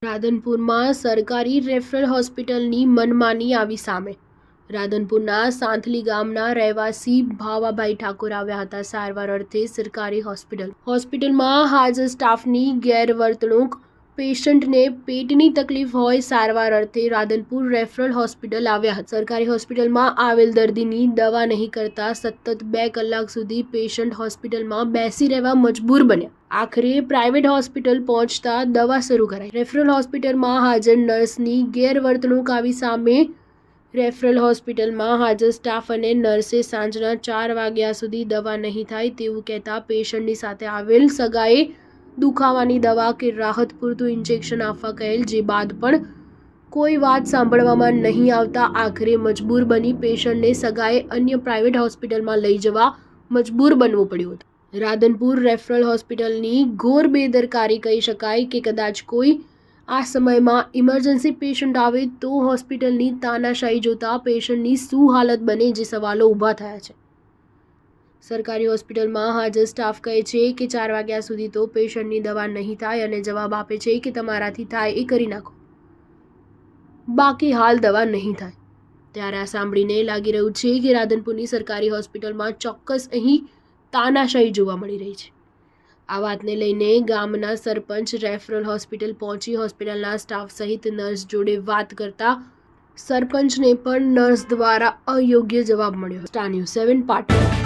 રાધનપુરમાં સરકારી રેફરલ હોસ્પિટલની મનમાની આવી સામે. રાધનપુરના સાંથલી ગામના રહેવાસી ભાવાભાઈ ઠાકોર આવ્યા હતા સારવાર અર્થે સરકારી હોસ્પિટલમાં હાજર સ્ટાફની ગેરવર્તણૂક. પેશન્ટને પેટની તકલીફ હોય સારવાર અર્થે રાધનપુર રેફરલ હોસ્પિટલ આવ્યા હતા. સરકારી હોસ્પિટલમાં આવેલ દર્દીની દવા નહીં કરતા સતત 2 કલાક સુધી પેશન્ટ હોસ્પિટલમાં બેસી રહેવા મજબૂર બન્યા. આખરે પ્રાઇવેટ હોસ્પિટલ પહોંચતા દવા શરૂ કરાઈ. રેફરલ હોસ્પિટલમાં હાજર નર્સની ગેરવર્તણૂક આવી સામે. રેફરલ હોસ્પિટલમાં હાજર સ્ટાફ અને નર્સે સાંજના 4 વાગ્યા સુધી દવા નહીં થાય તેવું કહેતા પેશન્ટની સાથે આવેલ સગાએ દુખાવાની દવા કે રાહત પૂરતું ઇન્જેક્શન આપવા કહેલ, જે બાદ પણ કોઈ વાત સાંભળવામાં નહીં આવતા આખરે મજબૂર બની પેશન્ટને સગાએ અન્ય પ્રાઇવેટ હોસ્પિટલમાં લઈ જવા મજબૂર બનવું પડ્યું હતું. રાધનપુર રેફરલ હોસ્પિટલની ઘોર બેદરકારી કહી શકાય કે કદાચ કોઈ આ સમયમાં ઇમરજન્સી પેશન્ટ આવે તો હોસ્પિટલની તાનાશાહી જોતા પેશન્ટની શું હાલત બને, જે સવાલો ઊભા થયા છે. સરકારી હોસ્પિટલમાં હાજર સ્ટાફ કહે છે કે 4 વાગ્યા સુધી તો પેશન્ટની દવા નહીં થાય અને જવાબ આપે છે કે તમારાથી થાય એ કરી નાખો, બાકી હાલ દવા નહીં થાય. ત્યારે આ સાંભળીને લાગી રહ્યું છે કે રાધનપુરની સરકારી હોસ્પિટલમાં ચોક્કસ અહીં તાનાશાહી જોવા મળી રહી છે. આ વાતને લઈને ગામના સરપંચ રેફરલ હોસ્પિટલ પહોંચી હોસ્પિટલના સ્ટાફ સહિત નર્સ જોડે વાત કરતા સરપંચને પણ નર્સ દ્વારા અયોગ્ય જવાબ મળ્યો. Star news 7 Patan.